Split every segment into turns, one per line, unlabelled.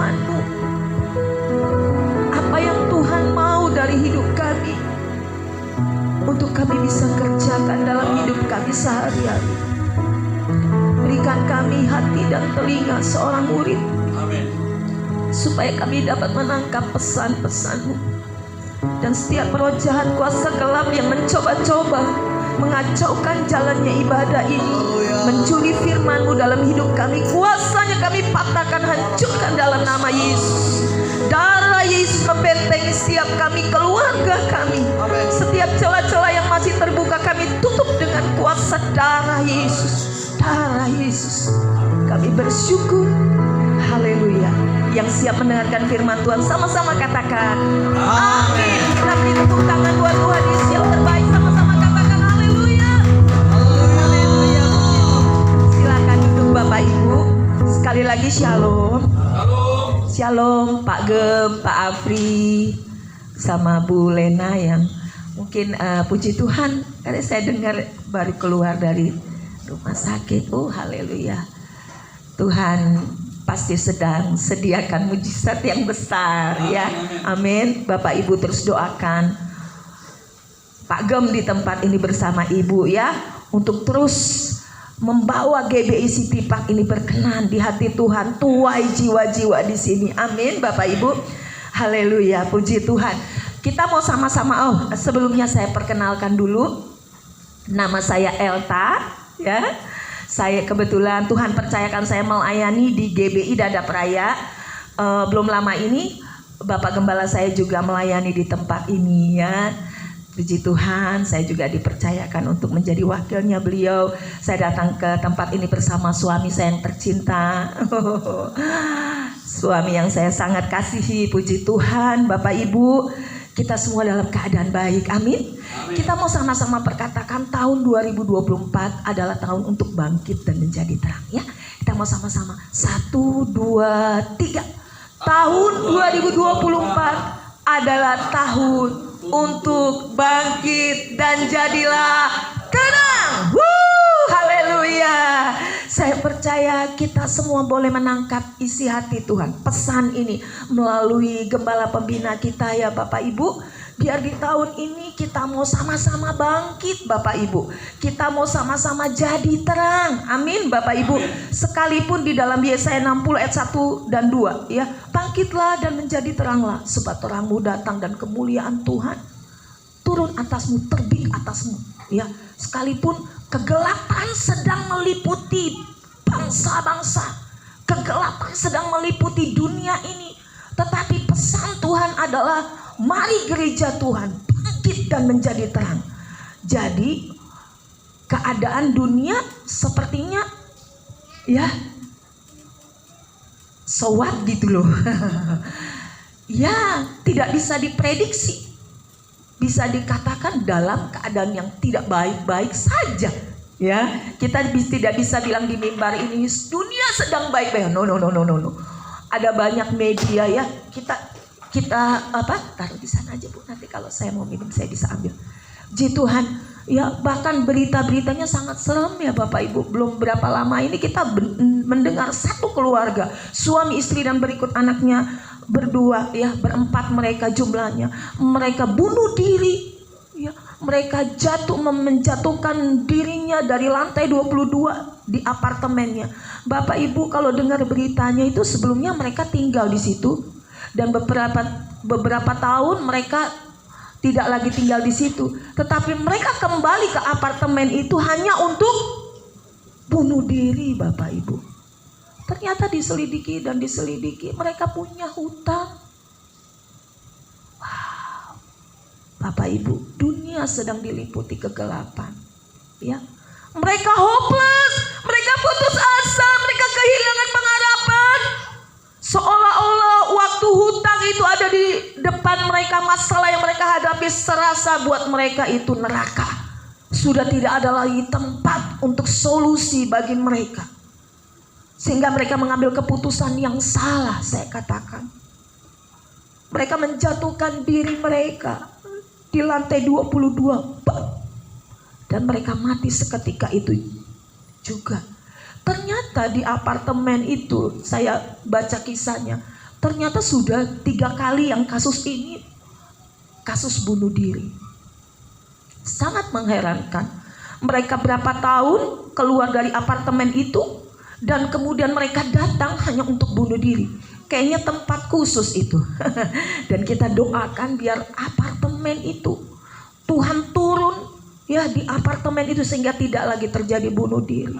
firman-Mu. Apa yang Tuhan mau dari hidup kami, untuk kami bisa kerjakan dalam hidup kami sehari-hari. Berikan kami hati dan telinga seorang murid, supaya kami dapat menangkap pesan-pesan-Mu. Dan setiap roh jahat, kuasa gelap yang mencoba-coba mengacaukan jalannya ibadah ini, mencuri firman-Mu dalam hidup kami, kuasanya kami patahkan, hancurkan dalam nama Yesus. Darah Yesus membentengi setiap kami, keluarga kami. Setiap celah-celah yang masih terbuka kami tutup dengan kuasa darah Yesus. Darah Yesus. Kami bersyukur. Haleluya. Yang siap mendengarkan firman Tuhan sama-sama katakan amin. Kita beri tepuk tangan buat Tuhan Yesus yang terbaik. Sama-sama katakan haleluya. Haleluya. Silakan duduk Bapak Ibu. Sekali lagi shalom. Shalom Pak Gem, Pak Afri, sama Bu Lena yang mungkin puji Tuhan, karena saya dengar baru keluar dari rumah sakit. Oh haleluya. Tuhan pasti sedang sediakan mujizat yang besar ya. Amin. Bapak Ibu terus doakan Pak Gem di tempat ini bersama Ibu ya, untuk terus membawa GBI City Park ini berkenan di hati Tuhan, tuai jiwa-jiwa di sini. Amin Bapak Ibu. Haleluya, puji Tuhan. Kita mau sama-sama, sebelumnya saya perkenalkan dulu. Nama saya Elta ya. Saya kebetulan Tuhan percayakan saya melayani di GBI Dadap Raya. Belum lama ini Bapak Gembala saya juga melayani di tempat ini ya. Puji Tuhan, saya juga dipercayakan untuk menjadi wakilnya beliau. Saya datang ke tempat ini bersama suami saya yang tercinta. Suami yang saya sangat kasihi. Puji Tuhan, Bapak Ibu, kita semua dalam keadaan baik. Amin. Kita mau sama-sama perkatakan tahun 2024 adalah tahun untuk bangkit dan menjadi terang ya. Kita mau sama-sama 1, 2, 3. Tahun 2024 adalah tahun untuk bangkit dan jadilah terang. Haleluya. Saya percaya kita semua boleh menangkap isi hati Tuhan, pesan ini melalui gembala pembina kita ya Bapak Ibu. Biar di tahun ini kita mau sama-sama bangkit Bapak Ibu. Kita mau sama-sama jadi terang. Amin Bapak Ibu. Sekalipun di dalam Yesaya 60 ayat 1 dan 2 ya, bangkitlah dan menjadi teranglah, sebab terangmu datang dan kemuliaan Tuhan turun atasmu, terbit atasmu ya. Sekalipun kegelapan sedang meliputi bangsa-bangsa, kegelapan sedang meliputi dunia ini, tetapi pesan Tuhan adalah mari gereja Tuhan bangkit dan menjadi terang. Jadi keadaan dunia sepertinya ya so what gitu loh. Ya tidak bisa diprediksi. Bisa dikatakan dalam keadaan yang tidak baik-baik saja ya. Kita tidak bisa bilang di mimbar ini dunia sedang baik-baik. No. Ada banyak media ya. Kita taruh di sana aja Bu, nanti kalau saya mau minum saya bisa ambil. Puji Tuhan ya, bahkan berita-beritanya sangat serem ya Bapak Ibu. Belum berapa lama ini kita mendengar satu keluarga, suami istri dan berikut anaknya berdua ya, berempat mereka jumlahnya, mereka bunuh diri ya. Mereka menjatuhkan dirinya dari lantai 22 di apartemennya. Bapak Ibu kalau dengar beritanya itu, sebelumnya mereka tinggal di situ. Dan beberapa tahun mereka tidak lagi tinggal di situ, tetapi mereka kembali ke apartemen itu hanya untuk bunuh diri Bapak Ibu. Ternyata diselidiki mereka punya hutang. Wow, Bapak Ibu, dunia sedang diliputi kegelapan ya. Mereka hopeless, mereka putus asa, mereka kehilangan pengharapan. Seolah-olah waktu hutang itu ada di depan mereka, masalah yang mereka hadapi serasa buat mereka itu neraka. Sudah tidak ada lagi tempat untuk solusi bagi mereka. Sehingga mereka mengambil keputusan yang salah, saya katakan. Mereka menjatuhkan diri mereka di lantai 22. Dan mereka mati seketika itu juga. Ternyata di apartemen itu, saya baca kisahnya, Ternyata sudah 3 kali yang kasus ini kasus bunuh diri. Sangat mengherankan. Mereka berapa tahun keluar dari apartemen itu dan kemudian mereka datang hanya untuk bunuh diri. Kayaknya tempat khusus itu. Dan kita doakan biar apartemen itu Tuhan turun ya di apartemen itu sehingga tidak lagi terjadi bunuh diri.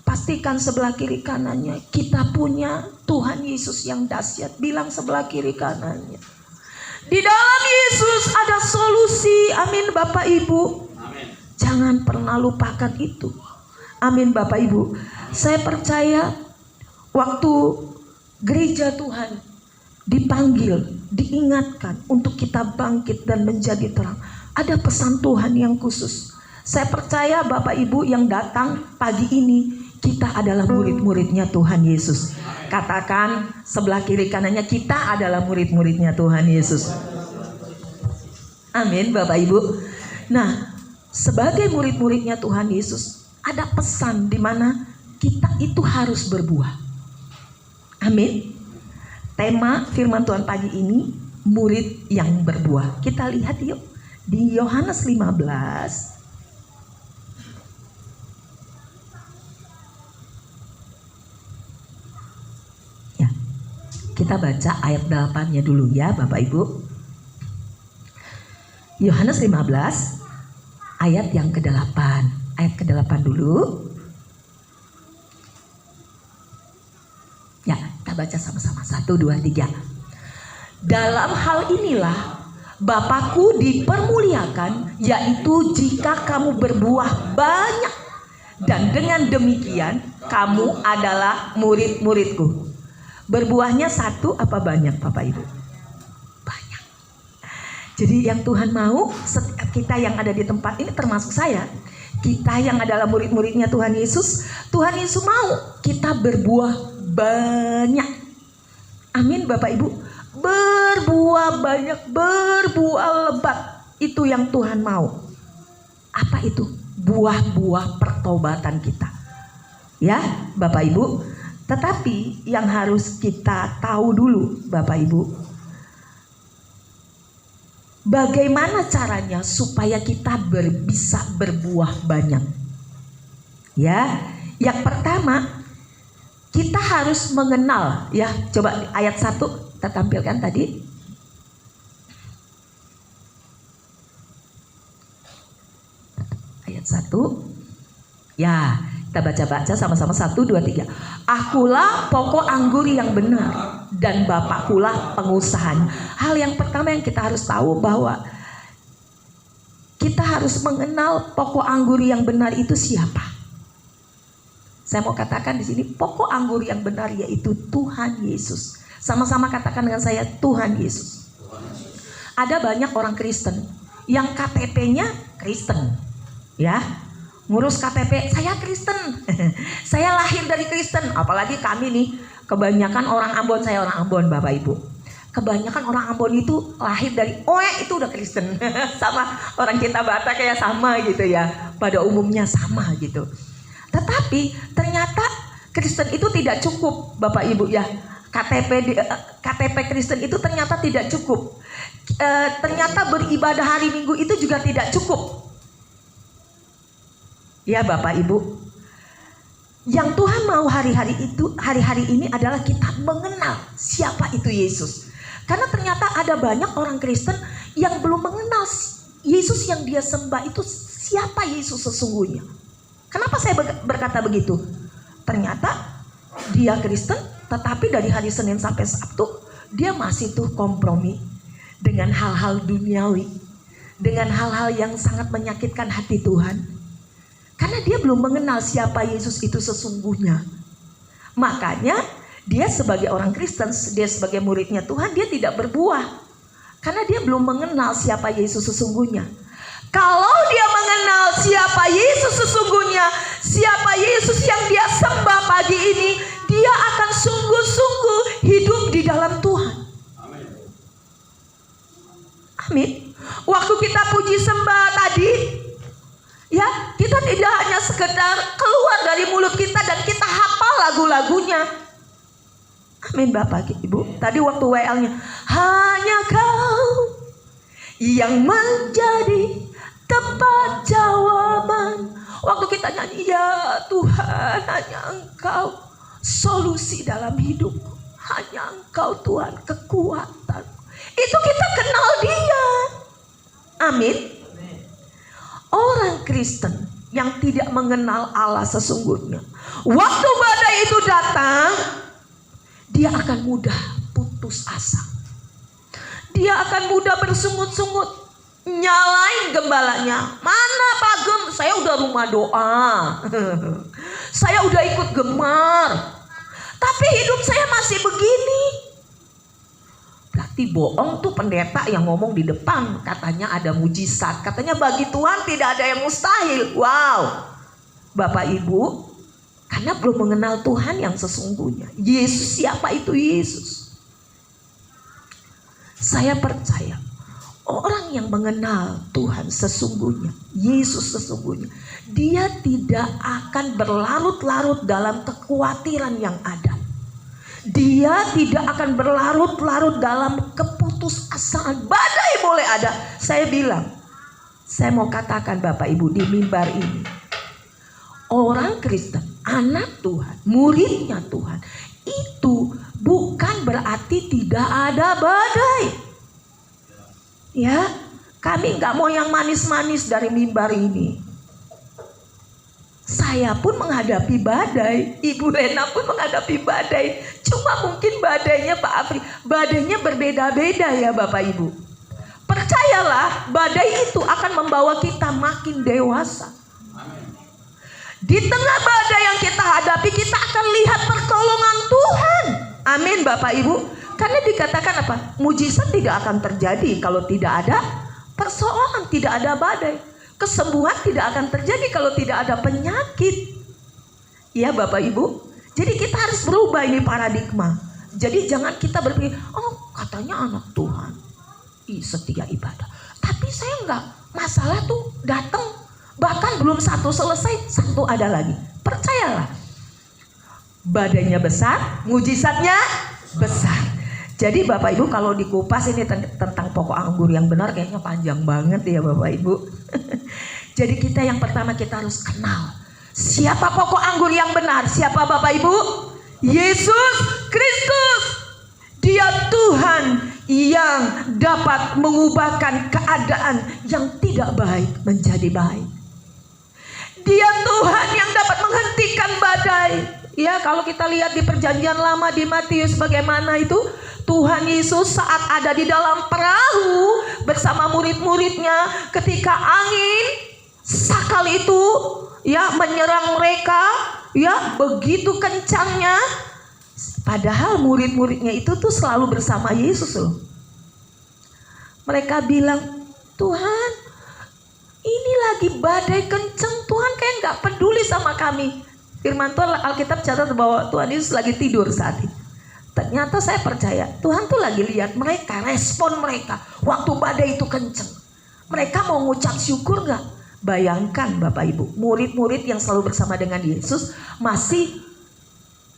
Pastikan sebelah kiri kanannya kita punya Tuhan Yesus yang dahsyat. Bilang sebelah kiri kanannya, di dalam Yesus ada solusi. Amin Bapak Ibu. Amin. Jangan pernah lupakan itu. Amin Bapak Ibu. Saya percaya waktu gereja Tuhan dipanggil, diingatkan untuk kita bangkit dan menjadi terang, ada pesan Tuhan yang khusus. Saya percaya Bapak Ibu yang datang pagi ini, kita adalah murid-muridnya Tuhan Yesus. Katakan sebelah kiri kanannya, kita adalah murid-muridnya Tuhan Yesus. Amin Bapak Ibu. Nah, sebagai murid-muridnya Tuhan Yesus, ada pesan di mana kita itu harus berbuah. Amin. Tema firman Tuhan pagi ini, murid yang berbuah. Kita lihat yuk di Yohanes 15. Kita baca ayat 8-nya dulu ya Bapak Ibu. Yohanes 15 ayat yang ke-8. Ayat ke-8 dulu. Ya, kita baca sama-sama. 1, 2, 3. Dalam hal inilah Bapakku dipermuliakan, yaitu jika kamu berbuah banyak. Dan dengan demikian kamu adalah murid-muridku. Berbuahnya 1 apa banyak Bapak Ibu? Banyak. Jadi yang Tuhan mau setiap kita yang ada di tempat ini, termasuk saya, kita yang adalah murid-muridnya Tuhan Yesus, Tuhan Yesus mau kita berbuah banyak. Amin Bapak Ibu. Berbuah banyak, berbuah lebat, itu yang Tuhan mau. Apa itu? Buah-buah pertobatan kita. Ya Bapak Ibu. Tetapi yang harus kita tahu dulu Bapak Ibu, bagaimana caranya supaya kita bisa berbuah banyak. Ya, yang pertama kita harus mengenal ya. Coba ayat 1 kita tampilkan tadi. Ayat 1. Ya, kita baca-baca sama-sama. 1, 2, 3. Akulah pokok anggur yang benar dan Bapakkulah pengusahanya. Hal yang pertama yang kita harus tahu bahwa kita harus mengenal pokok anggur yang benar itu siapa. Saya mau katakan di sini pokok anggur yang benar yaitu Tuhan Yesus. Sama-sama katakan dengan saya, Tuhan Yesus. Ada banyak orang Kristen yang KTP-nya Kristen. Ya. Ngurus KTP, saya Kristen, saya lahir dari Kristen. Apalagi kami nih, kebanyakan orang Ambon, saya orang Ambon Bapak Ibu. Kebanyakan orang Ambon itu lahir dari itu udah Kristen. Sama orang kita Batak kayak sama gitu ya. Pada umumnya sama gitu. Tetapi ternyata Kristen itu tidak cukup Bapak Ibu ya. KTP Kristen itu ternyata tidak cukup. Ternyata beribadah hari Minggu itu juga tidak cukup. Ya Bapak Ibu, yang Tuhan mau hari-hari ini adalah kita mengenal siapa itu Yesus. Karena ternyata ada banyak orang Kristen yang belum mengenal Yesus yang dia sembah itu siapa Yesus sesungguhnya. Kenapa saya berkata begitu? Ternyata dia Kristen, tetapi dari hari Senin sampai Sabtu dia masih tuh kompromi dengan hal-hal duniawi, dengan hal-hal yang sangat menyakitkan hati Tuhan. Karena dia belum mengenal siapa Yesus itu sesungguhnya. Makanya dia sebagai orang Kristen, dia sebagai muridnya Tuhan, dia tidak berbuah. Karena dia belum mengenal siapa Yesus sesungguhnya. Kalau dia mengenal siapa Yesus sesungguhnya, siapa Yesus yang dia sembah pagi ini, dia akan sungguh-sungguh hidup di dalam Tuhan. Amin. Waktu kita puji sembah tadi, ya, kita tidak hanya sekedar keluar dari mulut kita dan kita hafal lagu-lagunya. Amin Bapak Ibu. Tadi waktu WL-nya, hanya Kau yang menjadi tempat jawaban. Waktu kita nyanyi, ya Tuhan, hanya Engkau solusi dalam hidupku. Hanya Engkau Tuhan kekuatan. Itu kita kenal Dia. Amin. Orang Kristen yang tidak mengenal Allah sesungguhnya, waktu badai itu datang, dia akan mudah putus asa. Dia akan mudah bersungut-sungut, nyalain gembalanya. Mana Pak Gem? Saya udah rumah doa. Saya udah ikut gemar. Tapi hidup saya masih begini. Berarti bohong tuh pendeta yang ngomong di depan. Katanya ada mujizat. Katanya bagi Tuhan tidak ada yang mustahil. Wow. Bapak Ibu, karena belum mengenal Tuhan yang sesungguhnya. Yesus, siapa itu Yesus? Saya percaya orang yang mengenal Tuhan sesungguhnya, Yesus sesungguhnya, dia tidak akan berlarut-larut dalam kekhawatiran yang ada. Dia tidak akan berlarut-larut dalam keputusasaan. Badai boleh ada. Saya bilang, saya mau katakan Bapak Ibu di mimbar ini, orang Kristen, anak Tuhan, muridnya Tuhan, itu bukan berarti tidak ada badai. Ya, kami nggak mau yang manis-manis dari mimbar ini. Saya pun menghadapi badai, Ibu Lena pun menghadapi badai. Cuma mungkin badainya Pak Afri, badainya berbeda-beda ya Bapak Ibu. Percayalah, badai itu akan membawa kita makin dewasa. Di tengah badai yang kita hadapi, kita akan lihat pertolongan Tuhan. Amin Bapak Ibu. Karena dikatakan apa? Mujizat tidak akan terjadi kalau tidak ada persoalan, tidak ada badai. Kesembuhan tidak akan terjadi kalau tidak ada penyakit. Ya Bapak Ibu. Jadi kita harus berubah ini paradigma. Jadi jangan kita berpikir, oh katanya anak Tuhan, setia ibadah. Tapi saya enggak, masalah tuh datang, bahkan belum satu selesai, satu ada lagi. Percayalah, badainya besar, mujizatnya besar. Jadi Bapak Ibu kalau dikupas ini tentang pokok anggur yang benar kayaknya panjang banget ya Bapak Ibu. Jadi kita yang pertama kita harus kenal siapa pokok anggur yang benar. Siapa Bapak Ibu? Yesus Kristus. Dia Tuhan yang dapat mengubahkan keadaan yang tidak baik menjadi baik. Dia Tuhan yang dapat menghentikan badai. Ya, kalau kita lihat di perjanjian lama di Matius bagaimana itu Tuhan Yesus saat ada di dalam perahu bersama murid-muridnya ketika angin sakal itu ya menyerang mereka ya begitu kencangnya, padahal murid-muridnya itu tuh selalu bersama Yesus loh. Mereka bilang, Tuhan ini lagi badai kencang, Tuhan kayak nggak peduli sama kami. Firman Tuhan Alkitab catat bahwa Tuhan Yesus lagi tidur saat itu. Ternyata saya percaya Tuhan tuh lagi lihat mereka, respon mereka waktu badai itu kencang. Mereka mau ngucap syukur gak? Bayangkan Bapak Ibu, murid-murid yang selalu bersama dengan Yesus masih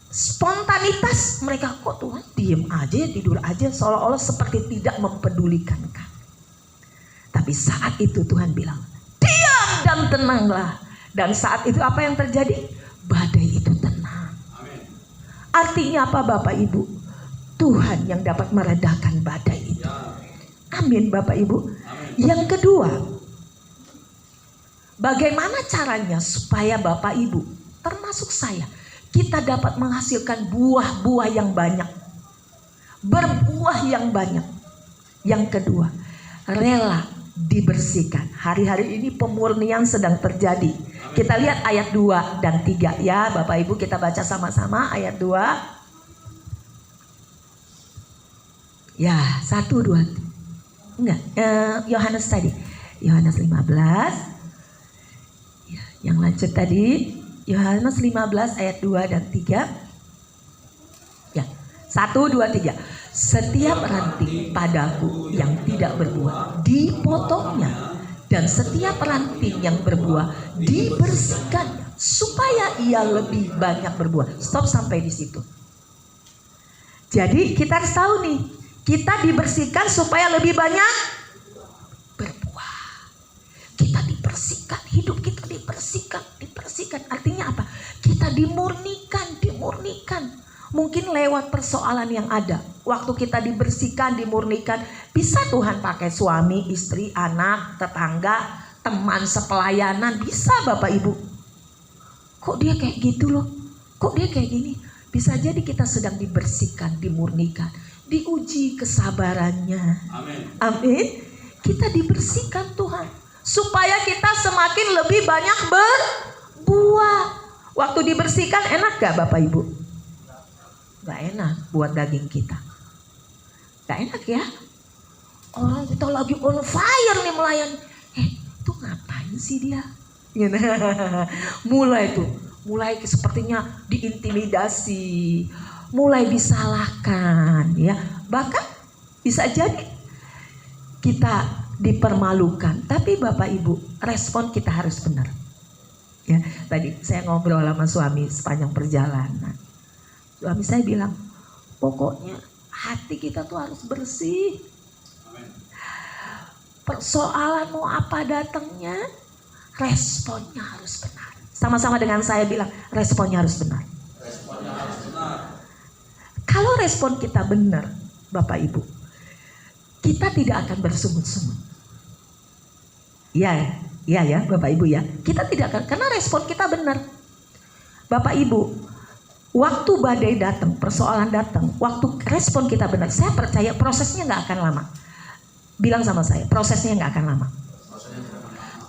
spontanitas. Mereka kok Tuhan diem aja, tidur aja, seolah-olah seperti tidak mempedulikan kami. Tapi saat itu Tuhan bilang, diam dan tenanglah. Dan saat itu apa yang terjadi? Badai itu tenang. Artinya apa Bapak Ibu? Tuhan yang dapat meredakan badai itu. Amin Bapak Ibu. Yang kedua, bagaimana caranya supaya Bapak Ibu, termasuk saya, kita dapat menghasilkan buah-buah yang banyak, berbuah yang banyak. Yang kedua, rela dibersihkan. Hari-hari ini pemurnian sedang terjadi. Kita lihat ayat 2 dan 3 ya Bapak Ibu, kita baca sama-sama ayat 2. Ya, 1, 2. Enggak, Yohanes tadi. Yohanes 15. Ya, yang lanjut tadi Yohanes 15 ayat 2 dan 3. Ya, 1, 2, 3. Setiap ranting padaku yang tidak berbuah dipotongnya, dan setiap ranting yang berbuah dibersihkannya supaya ia lebih banyak berbuah. Stop sampai di situ. Jadi kita harus tahu nih, kita dibersihkan supaya lebih banyak berbuah. Kita dibersihkan, hidup kita dibersihkan. Artinya apa? Kita dimurnikan. Mungkin lewat persoalan yang ada. Waktu kita dibersihkan, dimurnikan, bisa Tuhan pakai suami, istri, anak, tetangga, teman sepelayanan, bisa Bapak Ibu. Kok dia kayak gitu loh? Kok dia kayak gini? Bisa jadi kita sedang dibersihkan, dimurnikan, diuji kesabarannya. Amin. Kita dibersihkan Tuhan supaya kita semakin lebih banyak berbuah. Waktu dibersihkan enak gak Bapak Ibu? Gak enak buat daging kita. Gak enak ya. Orang kita lagi on fire nih melayani. Itu ngapain sih dia? Mulai sepertinya diintimidasi, mulai disalahkan ya. Bahkan bisa jadi kita dipermalukan. Tapi Bapak Ibu, respon kita harus benar. Ya, tadi saya ngobrol sama suami sepanjang perjalanan. Suami saya bilang, pokoknya hati kita tuh harus bersih. Persoalan mau apa datangnya, responnya harus benar. Sama-sama dengan saya bilang, responnya harus benar. Kalau respon kita benar, Bapak Ibu, kita tidak akan bersungut-sungut. Iya ya Bapak Ibu ya. Kita tidak akan, karena respon kita benar. Bapak Ibu, waktu badai datang, persoalan datang, waktu respon kita benar, saya percaya prosesnya gak akan lama. Bilang sama saya, prosesnya gak akan lama.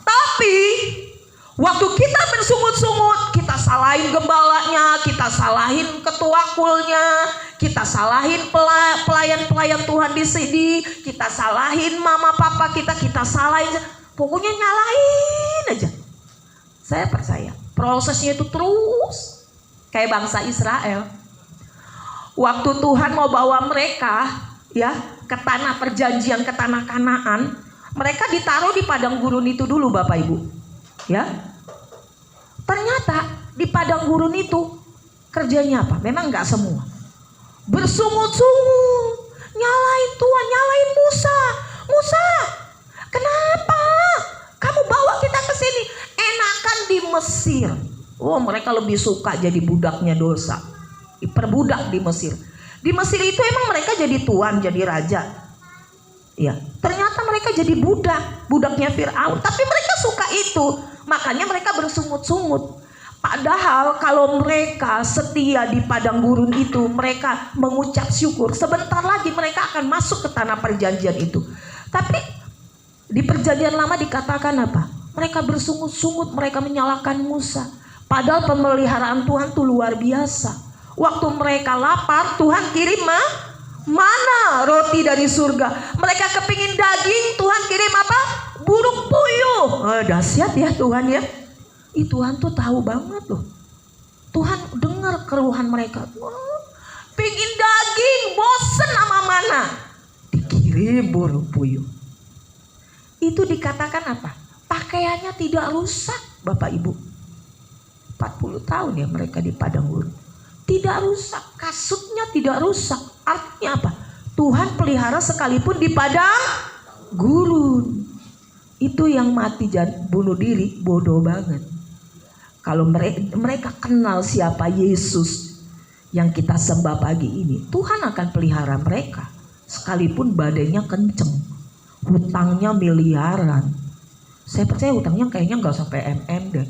Tapi waktu kita bersungut-sungut, kita salahin gembalanya, kita salahin ketua kulnya, kita salahin pelayan-pelayan Tuhan di sini, kita salahin mama papa kita salahin, pokoknya nyalahin aja. Saya percaya prosesnya itu terus kayak bangsa Israel. Waktu Tuhan mau bawa mereka ya ke tanah perjanjian, ke tanah Kanaan, mereka ditaruh di padang gurun itu dulu Bapak Ibu. Ya. Ternyata di padang gurun itu kerjanya apa? Memang enggak semua. Bersungut-sungut, nyalain Tuhan, nyalain Musa. Musa, kenapa kamu bawa kita ke sini? Enakan di Mesir. Oh, mereka lebih suka jadi budaknya dosa. Diperbudak di Mesir. Di Mesir itu emang mereka jadi tuan, jadi raja. Ya, ternyata mereka jadi budaknya Firaun. Tapi mereka suka itu, makanya mereka bersungut-sungut. Padahal kalau mereka setia di padang gurun itu, mereka mengucap syukur, sebentar lagi mereka akan masuk ke tanah perjanjian itu. Tapi di perjanjian lama dikatakan apa? Mereka bersungut-sungut, mereka menyalahkan Musa. Padahal pemeliharaan Tuhan itu luar biasa. Waktu mereka lapar, Tuhan kirim mana roti dari surga. Mereka kepingin daging, Tuhan kirim apa? Burung puyuh. Dahsyat ya Tuhan ya. Tuhan tuh tahu banget loh. Tuhan dengar keluhan mereka. Pingin daging, bosen sama mana? Dikirim burung puyuh. Itu dikatakan apa? Pakaiannya tidak rusak Bapak Ibu. 40 tahun ya mereka di padang gurun. Tidak rusak, kasutnya tidak rusak. Artinya apa? Tuhan pelihara sekalipun di padang gurun. Itu yang mati bunuh diri bodoh banget. Kalau mereka kenal siapa Yesus yang kita sembah pagi ini, Tuhan akan pelihara mereka. Sekalipun badainya kenceng, hutangnya miliaran. Saya percaya hutangnya kayaknya nggak sampai deh.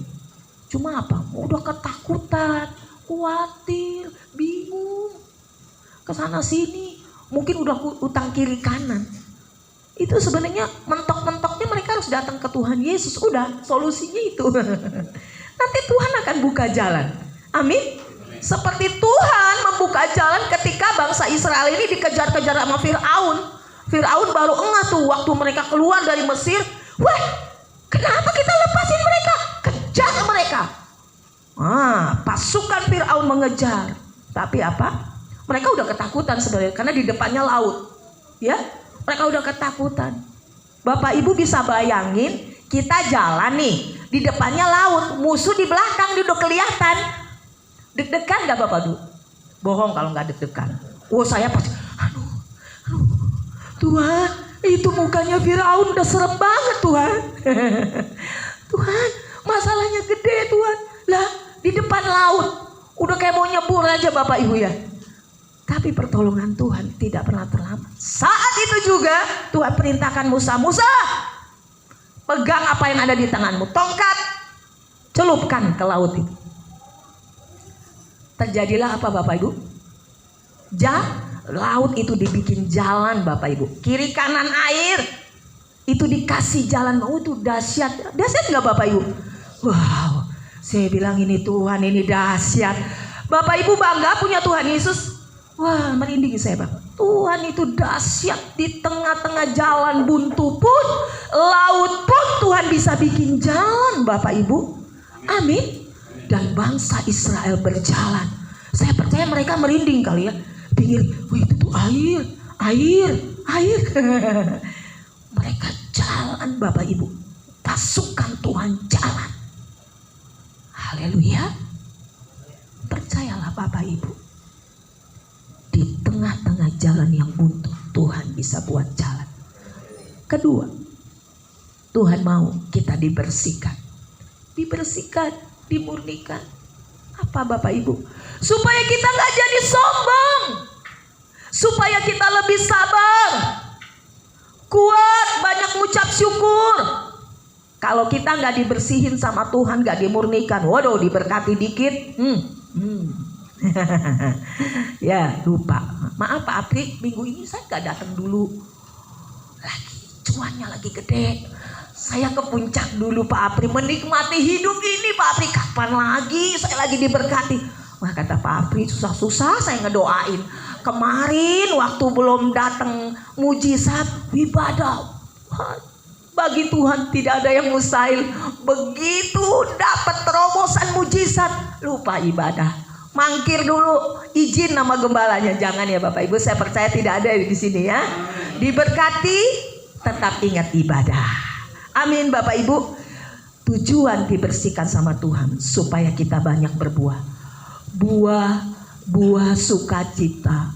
Cuma apa? Udah ketakutan, khawatir, bingung, kesana sini, mungkin udah utang kiri kanan. Itu sebenarnya mentok-mentoknya mereka harus datang ke Tuhan Yesus. Udah solusinya itu. Nanti Tuhan akan buka jalan. Amin. Seperti Tuhan membuka jalan ketika bangsa Israel ini dikejar-kejar sama Firaun. Firaun baru engah tuh waktu mereka keluar dari Mesir. Wah, kenapa kita lepasin mereka? Kejar mereka. Pasukan Firaun mengejar. Tapi apa? Mereka udah ketakutan sebenarnya karena di depannya laut. Ya, mereka udah ketakutan. Bapak Ibu bisa bayangin, kita jalan nih, di depannya laut, musuh di belakang, dia udah kelihatan. Deg-degan gak Bapak Ibu? Bohong kalau gak deg-degan. Oh saya pasti, aduh, Tuhan, itu mukanya Firaun udah serem banget Tuhan. Tuhan, masalahnya gede Tuhan. Lah, di depan laut, udah kayak mau nyebur aja Bapak Ibu ya. Tapi pertolongan Tuhan tidak pernah terlambat. Saat itu juga Tuhan perintahkan Musa, pegang apa yang ada di tanganmu, tongkat, celupkan ke laut itu. Terjadilah apa Bapak Ibu? Laut itu dibikin jalan Bapak Ibu, kiri kanan air itu dikasih jalan. Oh itu dahsyat nggak Bapak Ibu? Wow, saya bilang ini Tuhan, ini dahsyat. Bapak Ibu bangga punya Tuhan Yesus. Wah merinding saya Bapak. Tuhan itu dahsyat, di tengah-tengah jalan buntu pun, laut pun Tuhan bisa bikin jalan Bapak Ibu. Amin. Dan bangsa Israel berjalan. Saya percaya mereka merinding kali ya. Pinggir, wih itu tuh air. Mereka jalan Bapak Ibu. Pasukan Tuhan jalan. Haleluya. Percayalah Bapak Ibu. Di tengah-tengah jalan yang buntu, Tuhan bisa buat jalan. Kedua, Tuhan mau kita dibersihkan. Dimurnikan. Apa Bapak Ibu? Supaya kita gak jadi sombong. Supaya kita lebih sabar, kuat, banyak mengucap syukur. Kalau kita gak dibersihin sama Tuhan, gak dimurnikan, waduh diberkati dikit, ya lupa. Maaf Pak Apri, minggu ini saya gak datang dulu. Lagi cuannya lagi gede. Saya ke puncak dulu Pak Apri, menikmati hidup ini Pak Apri. Kapan lagi saya lagi diberkati? Wah kata Pak Apri, susah-susah saya ngedoain. Kemarin waktu belum datang mujizat ibadah, bagi Tuhan tidak ada yang mustahil. Begitu dapat terobosan mujizat, lupa ibadah, mangkir dulu, izin nama gembalanya. Jangan ya Bapak Ibu, saya percaya tidak ada di sini ya. Diberkati, tetap ingat ibadah. Amin Bapak Ibu. Tujuan dibersihkan sama Tuhan supaya kita banyak berbuah. Buah sukacita,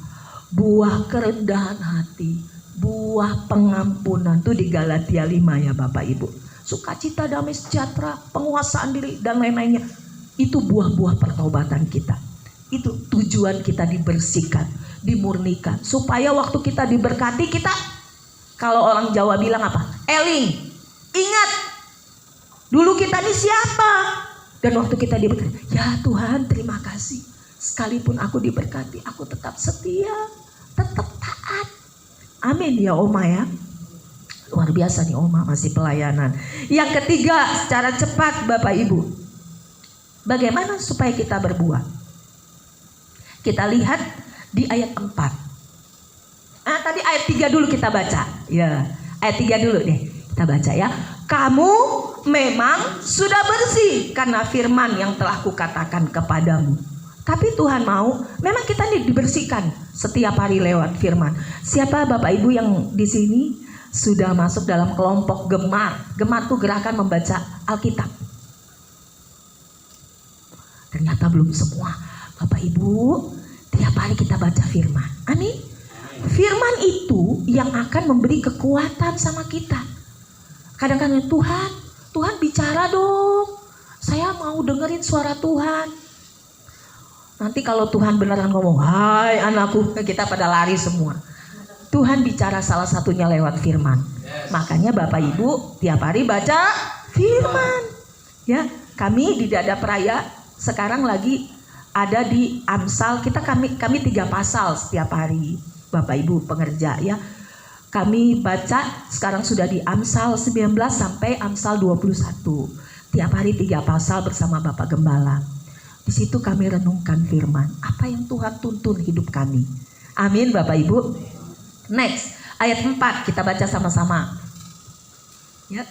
buah kerendahan hati, buah pengampunan. Itu di Galatia 5 ya Bapak Ibu. Sukacita, damai sejahtera, penguasaan diri dan lain-lainnya. Itu buah-buah pertobatan kita. Itu tujuan kita dibersihkan, dimurnikan. Supaya waktu kita diberkati, kita, kalau orang Jawa bilang apa? Eling, ingat dulu kita ini siapa. Dan waktu kita diberkati, ya Tuhan terima kasih. Sekalipun aku diberkati, aku tetap setia, tetap taat. Amin ya Oma ya. Luar biasa nih Oma, masih pelayanan. Yang ketiga, secara cepat Bapak Ibu, bagaimana supaya kita berbuah? Kita lihat di ayat 4. Tadi ayat 3 dulu kita baca. Ya, ayat 3 dulu deh kita baca ya. Kamu memang sudah bersih karena firman yang telah kukatakan kepadamu. Tapi Tuhan mau memang kita dibersihkan setiap hari lewat firman. Siapa Bapak Ibu yang di sini sudah masuk dalam kelompok gemar? Gemar tuh gerakan membaca Alkitab. Ternyata belum semua. Bapak Ibu, tiap hari kita baca firman. Amin. Firman itu yang akan memberi kekuatan sama kita. Kadang-kadang Tuhan bicara dong. Saya mau dengerin suara Tuhan. Nanti kalau Tuhan beneran ngomong, hai anakku, kita pada lari semua. Tuhan bicara salah satunya lewat firman. Makanya Bapak Ibu tiap hari baca firman. Ya, kami di Dada Peraya sekarang lagi ada di Amsal. Kami 3 pasal setiap hari. Bapak Ibu pengerja ya. Kami baca sekarang sudah di Amsal 19 sampai Amsal 21. Tiap hari 3 pasal bersama Bapak Gembala. Di situ kami renungkan firman. Apa yang Tuhan tuntun hidup kami. Amin Bapak Ibu. Next, ayat 4 kita baca sama-sama. Ya.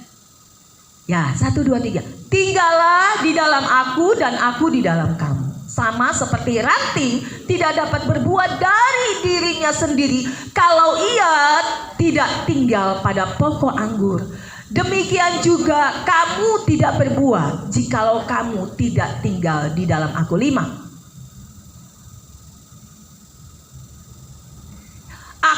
Ya, 1, 2, 3. Tinggallah di dalam aku dan aku di dalam kamu. Sama seperti ranting tidak dapat berbuah dari dirinya sendiri kalau ia tidak tinggal pada pokok anggur. Demikian juga kamu tidak berbuah jikalau kamu tidak tinggal di dalam aku. 5.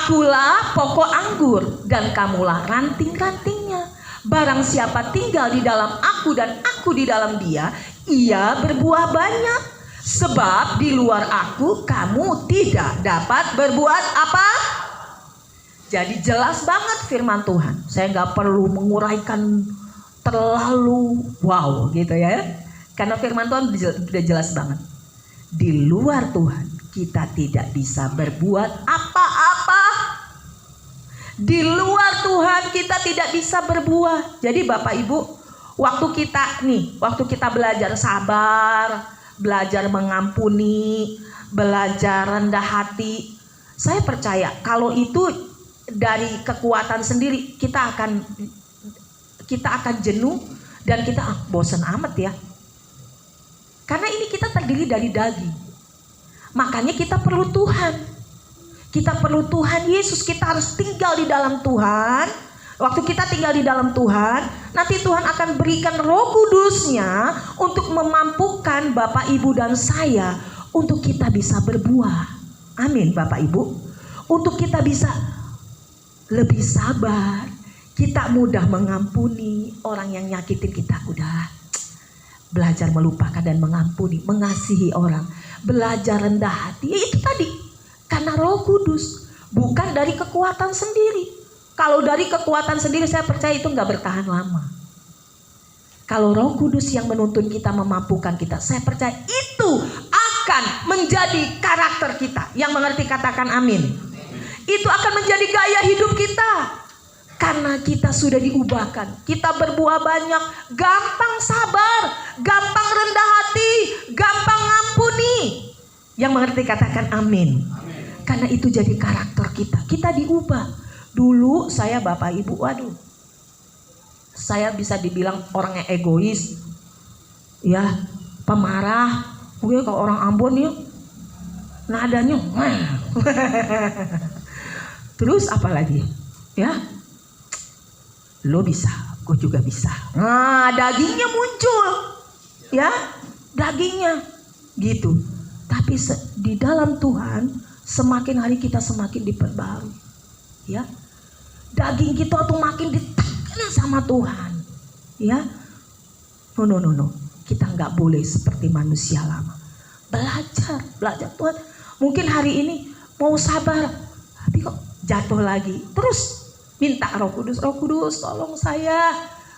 Akulah pokok anggur dan kamulah ranting-rantingnya. Barang siapa tinggal di dalam aku dan aku di dalam dia, ia berbuah banyak. Sebab di luar aku kamu tidak dapat berbuat apa? Jadi jelas banget firman Tuhan. Saya nggak perlu menguraikan terlalu wow gitu ya. Karena firman Tuhan sudah jelas banget. Di luar Tuhan kita tidak bisa berbuat apa-apa. Di luar Tuhan kita tidak bisa berbuah. Jadi Bapak Ibu, waktu kita belajar sabar, belajar mengampuni, belajar rendah hati, saya percaya kalau itu dari kekuatan sendiri kita akan jenuh dan kita bosan amat ya. Karena ini kita terdiri dari daging. Makanya kita perlu Tuhan. Kita perlu Tuhan Yesus. Kita harus tinggal di dalam Tuhan. Waktu kita tinggal di dalam Tuhan, nanti Tuhan akan berikan Roh Kudus-Nya untuk memampukan Bapak Ibu dan saya untuk kita bisa berbuah. Amin Bapak Ibu. Untuk kita bisa lebih sabar, kita mudah mengampuni orang yang nyakitin kita. Udah belajar melupakan dan mengampuni, mengasihi orang, belajar rendah hati. Ya itu tadi, karena Roh Kudus, bukan dari kekuatan sendiri. Kalau dari kekuatan sendiri saya percaya itu nggak bertahan lama. Kalau Roh Kudus yang menuntun kita, memampukan kita, saya percaya itu akan menjadi karakter kita. Yang mengerti katakan amin. Itu akan menjadi gaya hidup kita. Karena kita sudah diubahkan, kita berbuah banyak, gampang sabar, gampang rendah hati, gampang ngampuni. Yang mengerti katakan amin. Karena itu jadi karakter kita. Kita diubah. Dulu saya Bapak Ibu, waduh, saya bisa dibilang orang yang egois, ya, pemarah. Mungkin kalau orang Ambon ya, nadanya, terus apa lagi, ya? Lo bisa, gue juga bisa. Nah, dagingnya muncul, ya, dagingnya, gitu. Tapi di dalam Tuhan, semakin hari kita semakin diperbarui, ya. Daging kita tuh makin ditekan sama Tuhan, ya. No. Kita nggak boleh seperti manusia lama. Belajar Tuhan. Mungkin hari ini mau sabar, tapi kok jatuh lagi. Terus minta Roh Kudus tolong saya,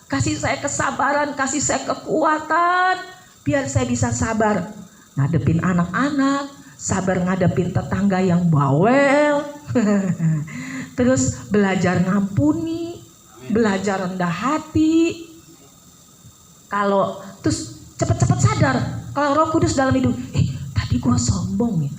kasih saya kesabaran, kasih saya kekuatan, biar saya bisa sabar ngadepin anak-anak, sabar ngadepin tetangga yang bawel. Terus belajar ngampuni, belajar rendah hati. Kalau terus cepet-cepet sadar kalau Roh Kudus dalam hidup, tadi gue sombong ya,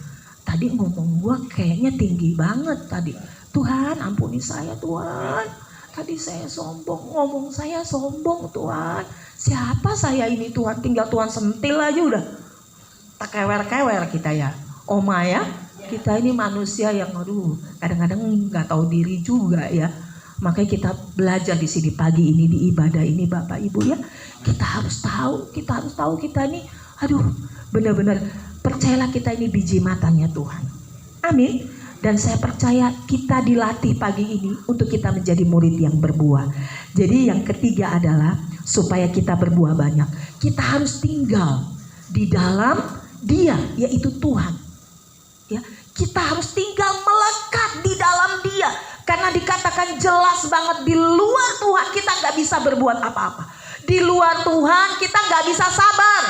tadi ngomong gue kayaknya tinggi banget tadi. Tuhan ampuni saya Tuhan, tadi saya sombong, ngomong saya sombong Tuhan. Siapa saya ini Tuhan, tinggal Tuhan sentil aja udah tak kewer-kewer kita ya, Oma ya. Kita ini manusia yang kadang-kadang nggak tahu diri juga ya. Makanya kita belajar di sini pagi ini di ibadah ini Bapak Ibu ya. Kita harus tahu kita ini, benar-benar percayalah kita ini biji matanya Tuhan. Amin. Dan saya percaya kita dilatih pagi ini untuk kita menjadi murid yang berbuah. Jadi yang ketiga adalah supaya kita berbuah banyak, kita harus tinggal di dalam Dia, yaitu Tuhan. Ya, kita harus tinggal melekat di dalam Dia. Karena dikatakan jelas banget, di luar Tuhan kita nggak bisa berbuat apa-apa. Di luar Tuhan kita nggak bisa sabar.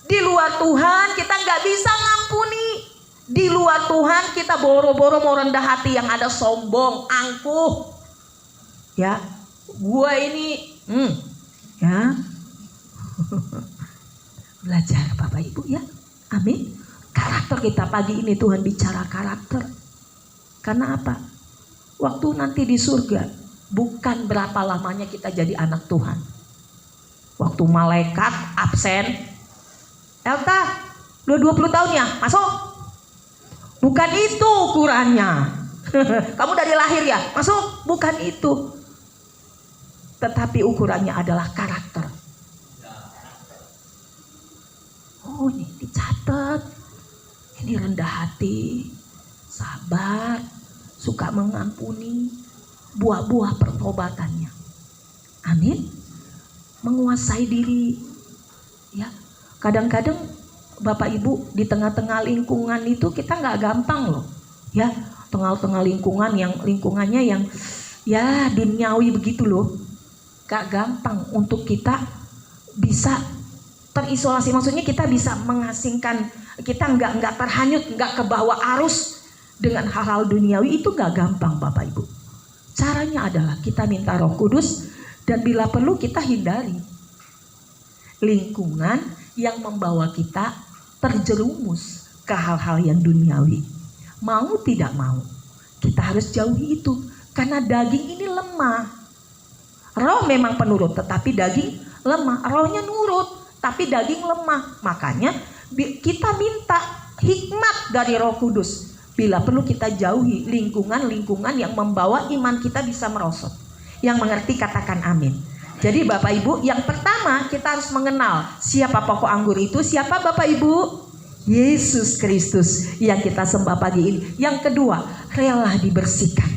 Di luar Tuhan kita nggak bisa ngampuni. Di luar Tuhan kita boro-boro mau rendah hati, yang ada sombong, angkuh. Ya, gue ini, ya, belajar Bapak Ibu ya, amin. Karakter kita pagi ini Tuhan bicara karakter. Karena apa? Waktu nanti di surga, bukan berapa lamanya kita jadi anak Tuhan. Waktu malaikat absen, Elta, udah 20 tahun ya, masuk. Bukan itu ukurannya. Kamu dari lahir ya, masuk. Bukan itu. Tetapi ukurannya adalah karakter. Oh, ini dicatat. Ini rendah hati, sabar, suka mengampuni, buah-buah pertobatannya. Amin. Menguasai diri. Ya, kadang-kadang Bapak Ibu di tengah-tengah lingkungan itu kita nggak gampang loh. Ya, tengah-tengah lingkungannya yang ya duniawi begitu loh. Gak gampang untuk kita bisa terisolasi. Maksudnya kita bisa mengasingkan, kita nggak terhanyut, nggak kebawa arus dengan hal-hal duniawi. Itu nggak gampang Bapak Ibu. Caranya adalah kita minta Roh Kudus, dan bila perlu kita hindari lingkungan yang membawa kita terjerumus ke hal-hal yang duniawi. Mau tidak mau kita harus jauhi itu, karena daging ini lemah. Roh memang penurut, tetapi daging lemah. Rohnya nurut, tapi daging lemah. Makanya kita minta hikmat dari Roh Kudus. Bila perlu kita jauhi lingkungan-lingkungan yang membawa iman kita bisa merosot. Yang mengerti katakan amin. Jadi Bapak Ibu, yang pertama kita harus mengenal siapa pokok anggur itu. Siapa Bapak Ibu? Yesus Kristus yang kita sembah pagi ini. Yang kedua, rela dibersihkan.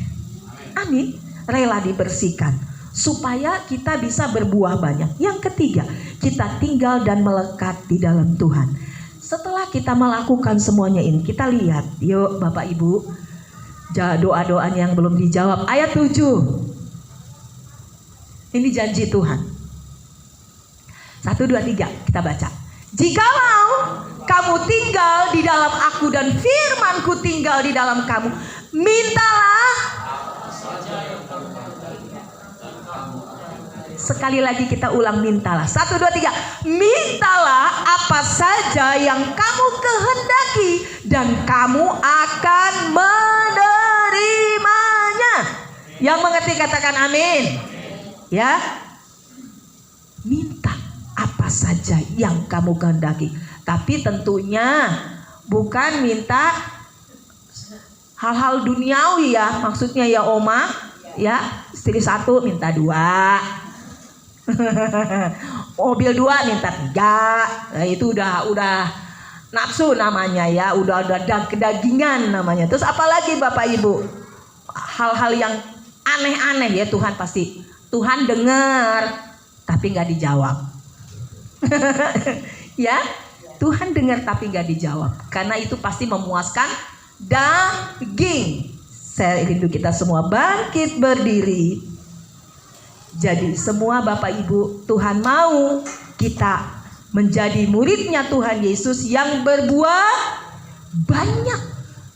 Amin. Rela dibersihkan supaya kita bisa berbuah banyak. Yang ketiga, kita tinggal dan melekat di dalam Tuhan. Setelah kita melakukan semuanya ini, kita lihat, yuk Bapak Ibu, doa-doanya yang belum dijawab. Ayat 7. Ini janji Tuhan. 1, 2, 3 kita baca. Jikalau kamu tinggal di dalam aku dan firmanku tinggal di dalam kamu, mintalah. Sekali lagi kita ulang, mintalah. 1, 2, 3. Mintalah apa saja yang kamu kehendaki dan kamu akan menerimanya. Yang mengerti katakan amin. Ya. Minta apa saja yang kamu kehendaki. Tapi tentunya bukan minta hal-hal duniawi ya. Maksudnya ya Oma, ya istri 1 minta 2. Mobil 2 minta 3. Nah, itu udah nafsu namanya ya, udah kedagingan namanya. Terus apalagi Bapak Ibu? Hal-hal yang aneh-aneh ya. Tuhan pasti, Tuhan dengar tapi nggak dijawab. Ya, Tuhan dengar tapi nggak dijawab. Karena itu pasti memuaskan daging. Saya rindu kita semua bangkit berdiri. Jadi semua Bapak Ibu, Tuhan mau kita menjadi muridnya Tuhan Yesus yang berbuah banyak.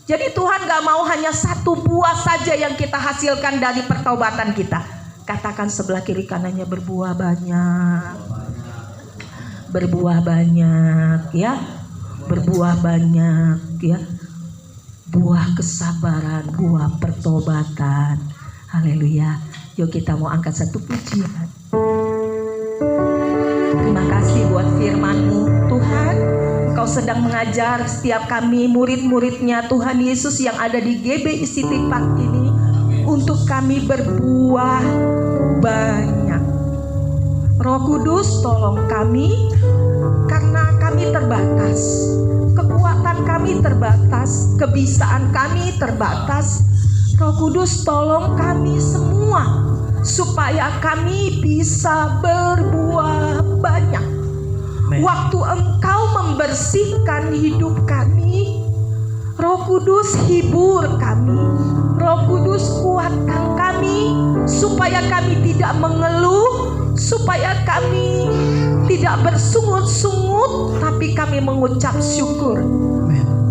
Jadi Tuhan gak mau hanya 1 buah saja yang kita hasilkan dari pertobatan kita. Katakan sebelah kiri kanannya, berbuah banyak. Berbuah banyak ya. Berbuah banyak ya. Buah kesabaran, buah pertobatan. Haleluya. Yuk kita mau angkat 1 pujian. Terima kasih buat firman-Mu Tuhan. Engkau sedang mengajar setiap kami murid-muridnya Tuhan Yesus yang ada di GBI City Park ini, untuk kami berbuah banyak. Roh Kudus tolong kami, karena kami terbatas. Kekuatan kami terbatas, kebisaan kami terbatas. Roh Kudus tolong kami semua supaya kami bisa berbuah banyak. Waktu Engkau membersihkan hidup kami, Roh Kudus hibur kami. Roh Kudus kuatkan kami supaya kami tidak mengeluh, supaya kami tidak bersungut-sungut, tapi kami mengucap syukur.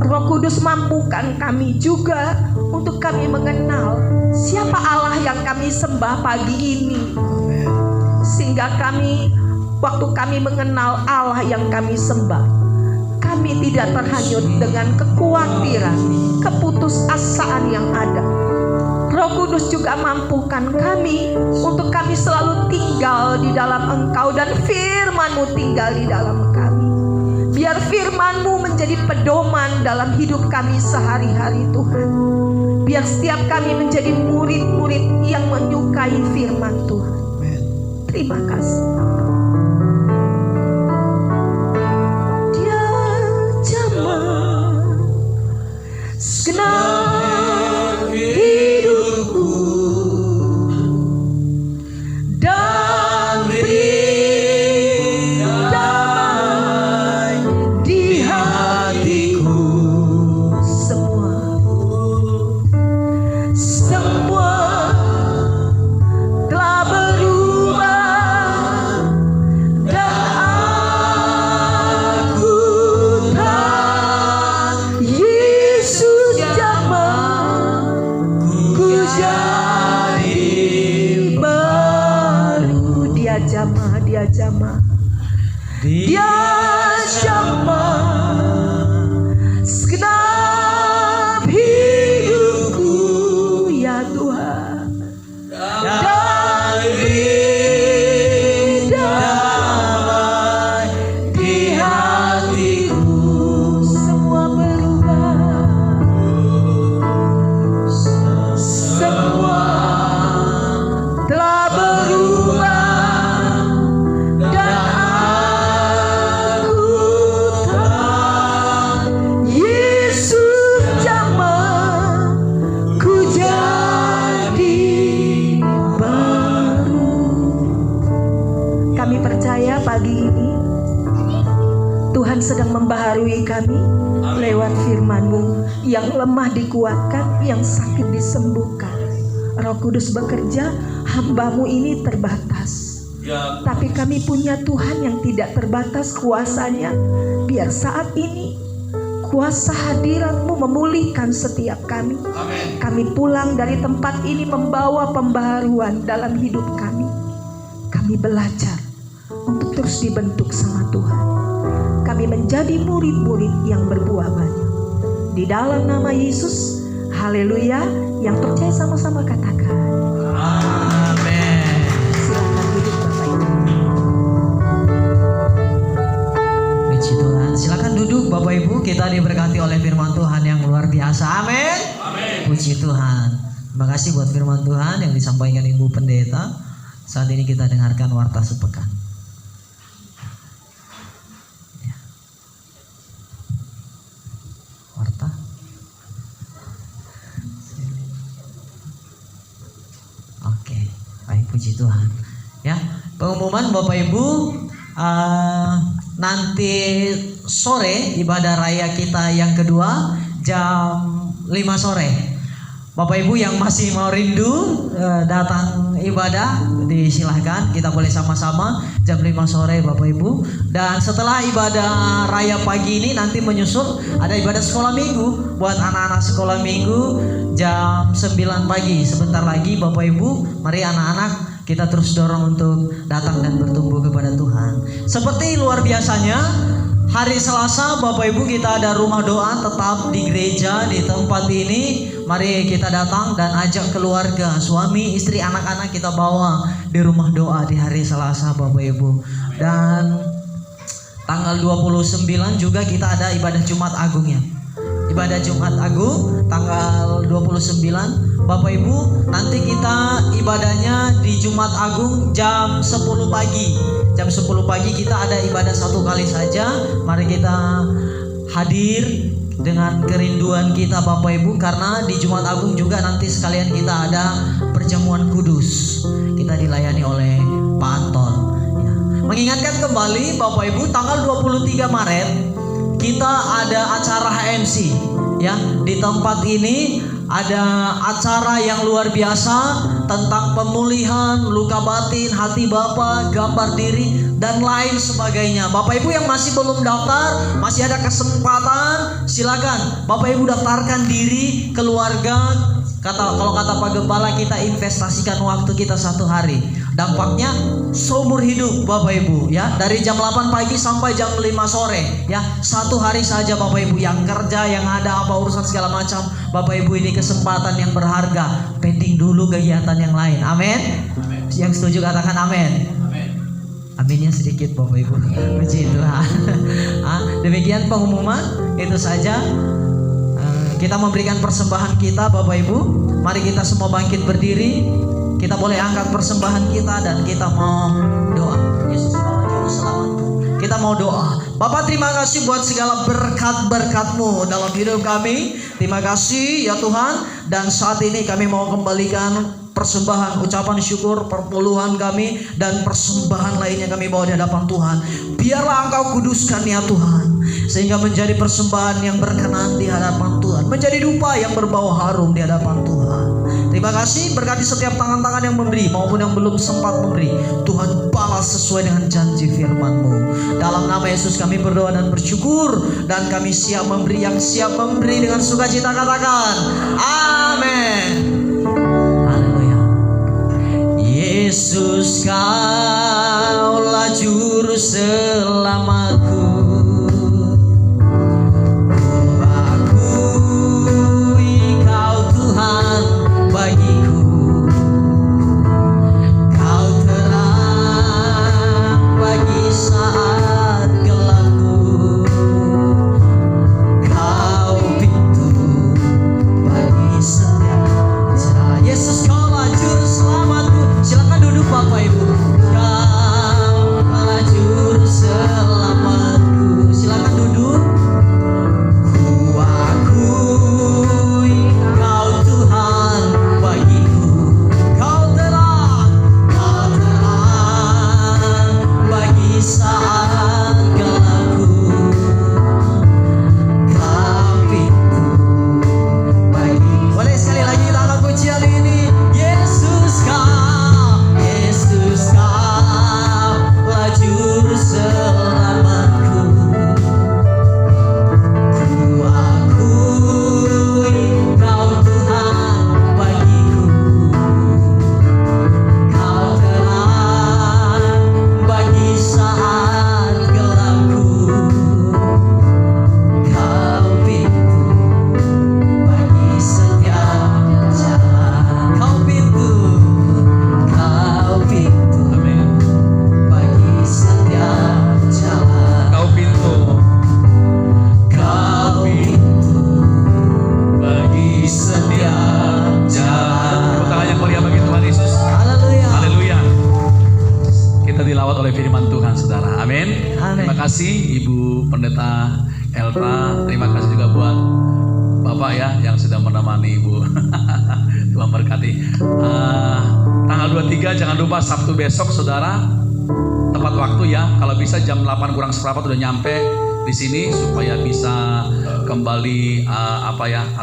Roh Kudus mampukan kami juga untuk kami mengenal siapa Allah yang kami sembah pagi ini. Sehingga kami, waktu kami mengenal Allah yang kami sembah, kami tidak terhanyut dengan kekhawatiran, keputusasaan yang ada. Roh Kudus juga mampukan kami untuk kami selalu tinggal di dalam Engkau dan firman-Mu tinggal di dalam kami. Biar firman-Mu menjadi pedoman dalam hidup kami sehari-hari Tuhan. Biar setiap kami menjadi murid-murid yang menyukai firman Tuhan. Terima kasih. Dia zaman segenap hidup hidupku ya Tuhan. Dan beri damai di hatiku. Semua berubah, semua telah berubah, dan aku tahu Yesus jamah ku jadi baru. Kami percaya pagi ini Tuhan sedang membaharui kami lewat firman-Mu. Yang lemah dikuatkan, yang sakit disembuhkan. Roh Kudus bekerja, hamba-Mu ini terbatas, tapi kami punya Tuhan yang tidak terbatas kuasanya. Biar saat ini kuasa hadirat-Mu memulihkan setiap kami. Kami pulang dari tempat ini membawa pembaharuan dalam hidup kami. Kami belajar untuk terus dibentuk sama Tuhan. Kami menjadi murid-murid yang berbuah banyak. Di dalam nama Yesus, haleluya. Yang percaya sama-sama katakan amin. Silakan duduk Bapak Ibu.
Puji Tuhan. Silakan duduk Bapak Ibu. Kita diberkati oleh firman Tuhan yang luar biasa. Amin. Puji Tuhan. Terima kasih buat firman Tuhan yang disampaikan Ibu Pendeta. Saat ini kita dengarkan warta sepekan. Warta. Oke, baik, puji Tuhan. Ya, pengumuman Bapak Ibu, nanti sore ibadah raya kita yang kedua jam 5 sore. Bapak Ibu yang masih mau rindu datang ibadah, disilahkan, kita boleh sama-sama jam 5 sore Bapak Ibu. Dan setelah ibadah raya pagi ini nanti menyusul ada ibadah sekolah minggu buat anak-anak sekolah minggu jam 9 pagi. Sebentar lagi Bapak Ibu, mari anak-anak kita terus dorong untuk datang dan bertumbuh kepada Tuhan. Seperti luar biasanya, hari Selasa Bapak Ibu kita ada rumah doa tetap di gereja di tempat ini. Mari kita datang dan ajak keluarga, suami, istri, anak-anak kita bawa di rumah doa di hari Selasa Bapak Ibu. Dan tanggal 29 juga kita ada ibadah Jumat Agung ya. Ibadah Jumat Agung tanggal 29 Bapak Ibu, nanti kita ibadahnya di Jumat Agung jam 10 pagi. Jam 10 pagi kita ada ibadah satu kali saja. Mari kita hadir dengan kerinduan kita Bapak Ibu, karena di Jumat Agung juga nanti sekalian kita ada perjamuan kudus. Kita dilayani oleh Pak Anton ya. Mengingatkan kembali Bapak Ibu, tanggal 23 Maret kita ada acara HMC ya. Di tempat ini ada acara yang luar biasa tentang pemulihan luka batin, hati Bapak, gambar diri dan lain sebagainya. Bapak Ibu yang masih belum daftar, masih ada kesempatan, silakan Bapak Ibu daftarkan diri, keluarga. Kalau kata Pak Gembala, kita investasikan waktu kita 1 hari. Dampaknya seumur hidup Bapak Ibu ya, dari jam 8 pagi sampai jam 5 sore ya. 1 hari saja Bapak Ibu, yang kerja, yang ada apa urusan segala macam, Bapak Ibu ini kesempatan yang berharga. Pending dulu kegiatan yang lain. Amin. Yang setuju katakan amin. Aminnya sedikit Bapak Ibu. Puji Tuhan. Demikian pengumuman, itu saja. Kita memberikan persembahan kita Bapak Ibu. Mari kita semua bangkit berdiri. Kita boleh angkat persembahan kita dan kita mau doa. Yesus bawa juru selamatku. Kita mau doa. Bapak, terima kasih buat segala berkat-berkat-Mu dalam hidup kami. Terima kasih ya Tuhan. Dan saat ini kami mau kembalikan persembahan, ucapan syukur, perpuluhan kami dan persembahan lainnya kami bawa di hadapan Tuhan. Biarlah Engkau kuduskan ya Tuhan, sehingga menjadi persembahan yang berkenan di hadapan Tuhan, menjadi dupa yang berbau harum di hadapan Tuhan. Terima kasih, berkati setiap tangan-tangan yang memberi maupun yang belum sempat memberi. Tuhan balas sesuai dengan janji firman-Mu. Dalam nama Yesus kami berdoa dan bersyukur, dan kami siap memberi. Yang siap memberi dengan sukacita katakan amin. Yesus, Kaulah juru selamatku. Aku
kasih Ibu Pendeta Elta, terima kasih juga buat Bapak ya yang sudah menemani Ibu. Tuhan berkati. Tanggal 23 jangan lupa Sabtu besok saudara, tepat waktu ya, kalau bisa jam 8 kurang seperempat udah nyampe di sini supaya bisa kembali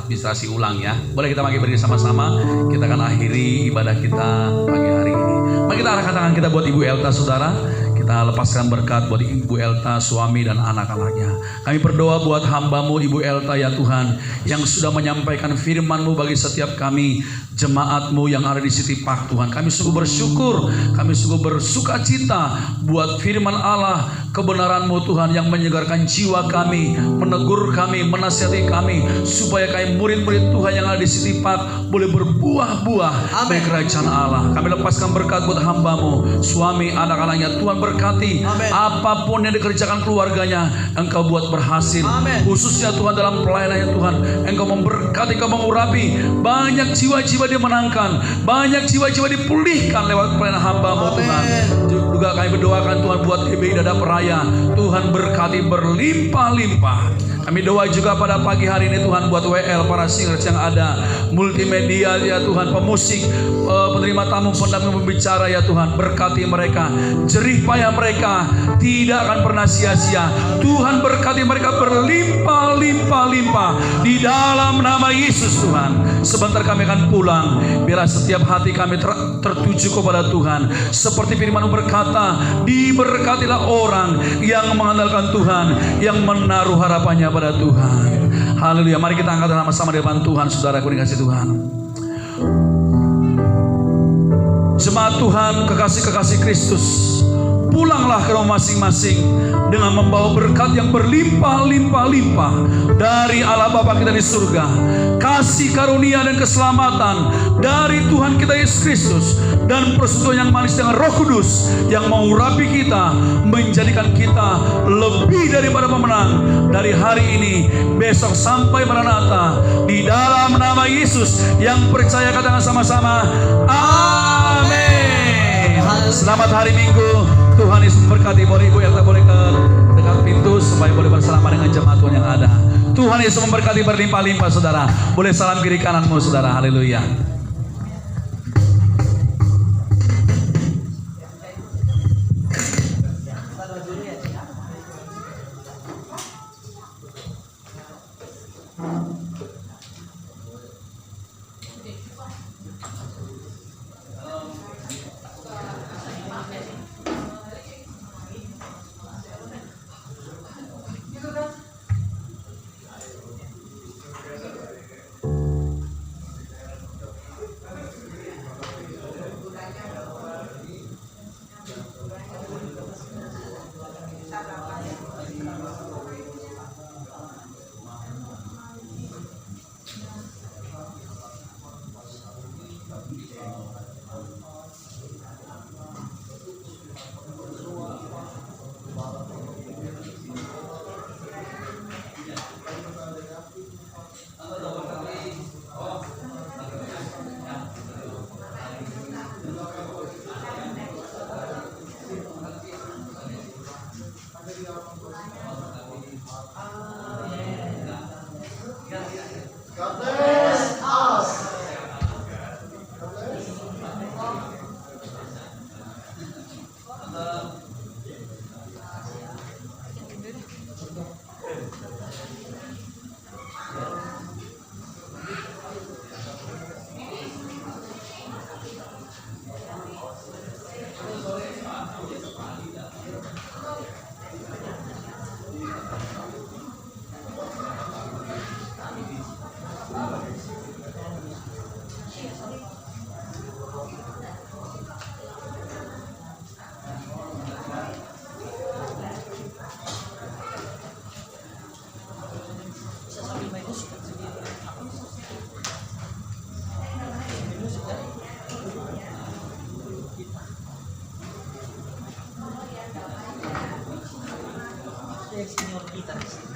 administrasi ulang ya. Boleh kita bagi berdiri sama-sama, kita akan akhiri ibadah kita pagi hari ini. Mari kita arahkan tangan kita buat Ibu Elta saudara. Kita lepaskan berkat buat Ibu Elta, suami dan anak-anaknya. Kami berdoa buat hamba-Mu Ibu Elta ya Tuhan, yang sudah menyampaikan firman-Mu bagi setiap kami, jemaat-Mu yang ada di City Park Tuhan. Kami sungguh bersyukur, kami sungguh bersuka cita buat firman Allah, kebenaran-Mu Tuhan yang menyegarkan jiwa kami, menegur kami, menasihati kami, supaya kami murid-murid Tuhan yang ada di City Park boleh berbuah-buah bagi kerajaan Allah. Kami lepaskan berkat buat hamba-Mu, suami, anak-anaknya. Tuhan berkati. Amen. Apapun yang dikerjakan keluarganya, Engkau buat berhasil. Amen. Khususnya Tuhan dalam pelayanannya Tuhan, Engkau memberkati, Engkau mengurapi. Banyak jiwa-jiwa dimenangkan, banyak jiwa-jiwa dipulihkan lewat pelayanan hamba-Mu Tuhan. Juga kami berdoakan Tuhan buat GBI Dadap Raya, Tuhan berkati berlimpah-limpah. Kami doa juga pada pagi hari ini Tuhan buat WL, para singers yang ada, multimedia ya Tuhan, pemusik, penerima tamu, pendamping, pembicara ya Tuhan, berkati mereka, jerih payah mereka tidak akan pernah sia-sia. Tuhan berkati mereka berlimpah-limpah-limpah di dalam nama Yesus Tuhan. Sebentar kami akan pulang, biarlah setiap hati kami tertuju kepada Tuhan. Seperti firman-Mu berkata, diberkatilah orang yang mengandalkan Tuhan, yang menaruh harapannya pada Tuhan. Haleluya. Mari kita angkat sama-sama di depan Tuhan, saudaraku dikasih Tuhan. Jemaat Tuhan, kekasih-kekasih Kristus, pulanglah ke rumah masing-masing dengan membawa berkat yang berlimpah-limpah-limpah dari Allah Bapa kita di surga, kasih karunia dan keselamatan dari Tuhan kita Yesus Kristus, dan persekutuan yang manis dengan Roh Kudus yang mengurapi kita, menjadikan kita lebih daripada pemenang dari hari ini, besok sampai Maranatha. Di dalam nama Yesus yang percaya, katakan sama-sama amin. Selamat hari Minggu. Tuhan Yesus memberkati. Boleh Ibu Elta boleh ke dekat pintu supaya boleh bersama dengan jemaat Tuhan yang ada. Tuhan Yesus memberkati berlimpah-limpah saudara. Boleh salam kiri kananmu saudara. Haleluya.